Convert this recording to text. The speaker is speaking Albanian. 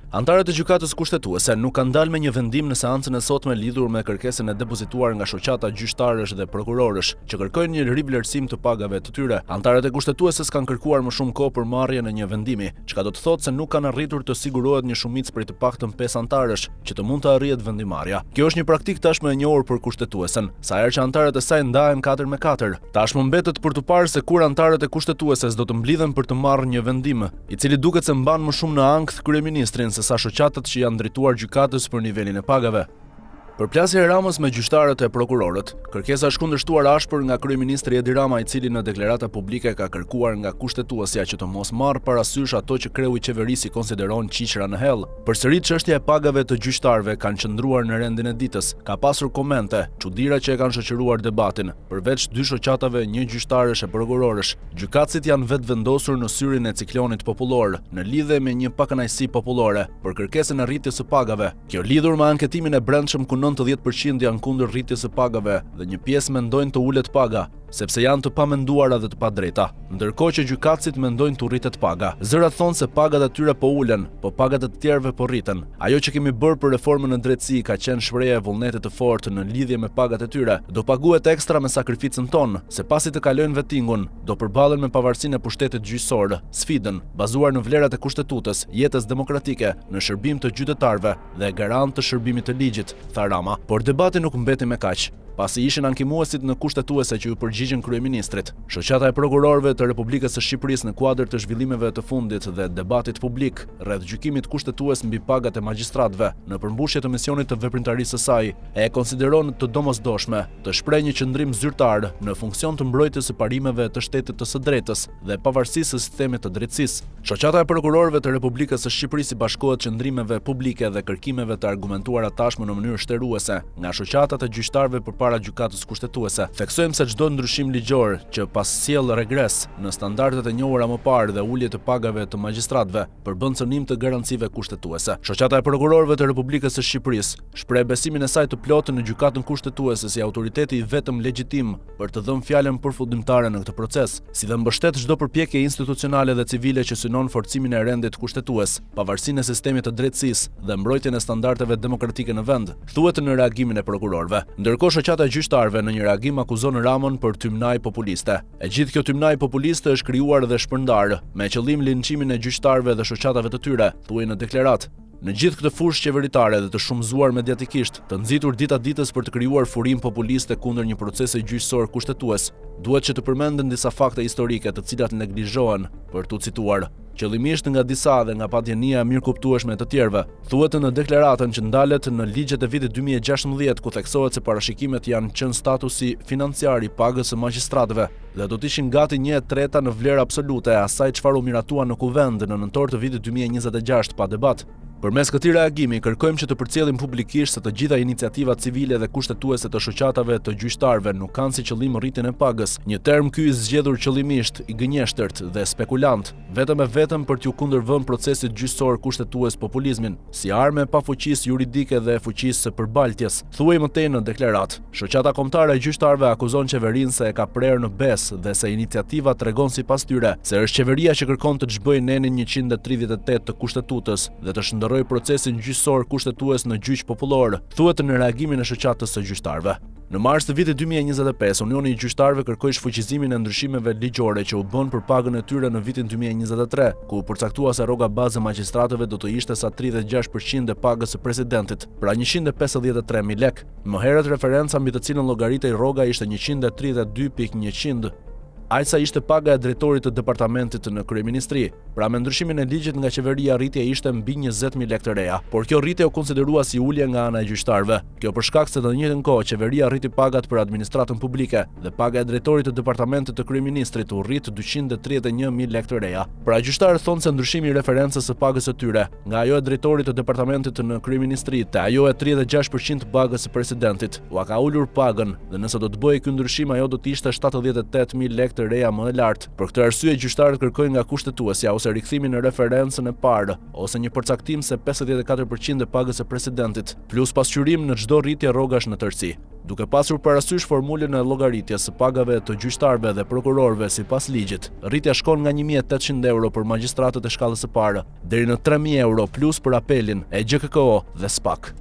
Antarët e gjykatës kushtetuese nuk kanë dalë me një vendim në seancën e sotme lidhur me kërkesën e depozituar nga shoqata gjyqtarësh dhe prokurorësh, që kërkojnë një rivlerësim të pagave të tyre. Antarët e kushtetueses kanë kërkuar më shumë kohë për marrjen e një vendimi, çka do të thotë se nuk kanë arritur të sigurohet një shumicë prej të paktën 5 antarësh, që të mund të arrihet vendimarrja. Kjo është një praktikë tashmë e njohur për kushtetuesen, sa herë që antarët e saj ndahen 4-4. Tashmë mbetet për të parë se kur antarët e kushtetueses do të mblidhen për të marrë një vendim, i cili duket se mban më shumë në ankth kryeministrin se sa shoqatat që janë drejtuar gjykatës për nivelin e pagave. Përplasja e Ramës me gjyqtarët e prokurorët, kërkesa është kundërshtuar ashpër nga kryeministri Edi Rama, i cili në deklarata publike ka kërkuar nga kushtetuesja që të mos marrë parasysh ato që kreu i qeverisë konsideron qiqra në hell. Përsëri çështja e pagave të gjyqtarëve kanë qëndruar në rendin e ditës. Ka pasur komente, çuditëra që e kanë shoqëruar debatin. Përveç dy shoqatave, një gjyqtarësh e prokurorësh, gjykatësit janë vetvendosur në syrin e ciklonit popullor, në lidhje me një pakënaqësi popullore për kërkesën e rritjes së pagave. Kjo lidhur me anketimin e brendshëm ku 90% janë kundër rritjes së pagave dhe një pjesë mendojnë të ulet paga, sepse janë të pamenduara dhe të padrejta, ndërkohë që gjykatësit mendojnë të rritet paga. Zërat thonë se pagat e tyre po ulen, po pagat e të tjerëve po rriten. Ajo që kemi bërë për reformën në drejtësi ka qenë shprehje e vullnetit të fortë në lidhje me pagat e tyre. Do paguhet ekstra me sakrificën tonë, se pasi të kalojnë vettingun, do përballen me pavarësinë e pushtetit gjyqësor, sfidën bazuar në vlerat e kushtetutës, jetës demokratike, në shërbim të qytetarëve dhe garant të shërbimit të ligjit, tha Rama. Por debati nuk mbeti me kaq, pasi ishin ankimuesit në kushtetuese që u përgjigjen kryeministrit. Shoqata e prokurorëve të Republikës së Shqipërisë në kuadër të zhvillimeve të fundit dhe debatit publik rreth gjykimit kushtetues mbi pagat e magjistratëve në përmbushje të misionit të veprimtarisë së saj, e konsideron të domosdoshme të shprehë një qëndrim zyrtar në funksion të mbrojtjes së parimeve të shtetit të së drejtës dhe pavarësisë së sistemit të drejtësisë. Shoqata e prokurorëve të Republikës së Shqipërisë bashkohet qëndrimeve publike dhe kërkimeve të argumentuara tashmë në mënyrë shtëruese nga shoqatat e gjyqtarëve përpara gjykatës kushtetuese. Theksojmë se çdo ndryshim ligjor që pas sjell regres në standardet e njohura më parë dhe ulje të pagave të magjistratëve përbën cënim të garancive kushtetuese. Shoqata e prokurorëve të Republikës së Shqipërisë shpreh besimin e saj të plotë në gjykatën kushtetuese si autoriteti i vetëm legjitim për të dhënë fjalën përfundimtare në këtë proces, si dhe mbështet çdo përpjekje institucionale dhe civile që synon forcimin e rendit kushtetues, pavarësinë e sistemit të drejtësisë dhe mbrojtjen e standardeve demokratike në vend, thuhet në reagimin e prokurorëve. Ndërkohë shoqata e gjyqtarëve në një reagim akuzon Ramën për tymnaj populiste. E gjithë kjo tymnaj populiste është krijuar dhe shpërndar me qëllim linçimin e gjyqtarëve dhe shoqatave të tyre, thuaj në deklaratë. Në gjithë këtë fushë qeveritare dhe të shumëzuar mediatikisht, të nxitur dita ditës për të krijuar furim populiste kundër një procesi gjyqësor kushtetues, duhet që të përmenden disa fakte historike të cilat neglizhohen, për tu cituar, qëllimisht nga disa dhe nga padjenia mirëkuptueshme të tjerëve. Thuhet në deklaratën që ndalet në ligjet e vitit 2016 ku theksohet se parashikimet janë qenë statusi financiar i pagës së magjistratëve dhe do të ishin gati 1/3 në vlerë absolute e asaj çfarë u miratua në kuvend në nëntor të vitit 2026 pa debat. Përmes këtij reagimi kërkojmë që të përcjellim publikisht se të gjitha iniciativat civile dhe kushtetuese të shoqatave të gjyqtarëve nuk kanë si qëllim rritjen e pagës, një term ky i zgjedhur qëllimisht i gënjeshtërt dhe spekulant, vetëm e vetëm për t'u kundërvënë procesit gjyqësor kushtetues populizmin, si armë pa fuqisë juridike dhe fuqisë së përbaltjes. Thuaj mëtej në deklaratë, shoqata kombëtare e gjyqtarëve akuzon qeverinë se e ka prerë në bes dhe se iniciativa tregon sipas tyre se është qeveria që kërkon të çbëjë nenin 138 të kushtetutës dhe të procesin gjyqësor kushtetues në gjyq popullor, thuhet në reagimin e shoqatës së gjyqtarëve. Në mars të vitit 2025, Unioni i Gjyqtarëve kërkoi shfuqizimin e ndryshimeve ligjore që u bën për pagën e tyre në vitin 2023, ku u përcaktua se rroga bazë e magjistratëve do të ishte sa 36% e pagës së presidentit, pra 153.000 lekë. Më herët referenca mbi të cilën llogaritej rroga ishte 132.100. Ajsa ishte paga e drejtorit të departamentit në kryeministri. Pra me ndryshimin e ligjit nga qeveria rritja ishte mbi 20.000 lekë të reja, por kjo rritje u konsiderua si ulje nga ana e gjyqtarëve. Kjo për shkak se në të njëjtën kohë qeveria rriti pagat për administratën publike dhe paga e drejtorit të departamentit të kryeministrit u rrit 231.000 lekë të reja. Pra gjyqtarët thonë se ndryshimi i referencës së pagës së tyre nga ajo e drejtorit të departamentit në kryeministri te ajo e 36% të pagës së presidentit u ka ulur pagën dhe nëse do të bëhej ky ndryshim ajo do të ishte 78.000 lekë të reja më e lartë. Për këtë arsye gjyqtarët kërkojnë nga kushtetuesja ose rikthimin në referencën e parë ose një përcaktim se 54% e pagës së presidentit, plus pasqyrim në çdo rritje rrogash në tërësi. Duke pasur parasysh formulën e llogaritjes së pagave të gjyqtarëve dhe prokurorëve sipas ligjit, rritja shkon nga 1.800 euro për magjistratët e shkallës së parë deri në 3.000 euro plus për apelin e GKKO dhe SPAK.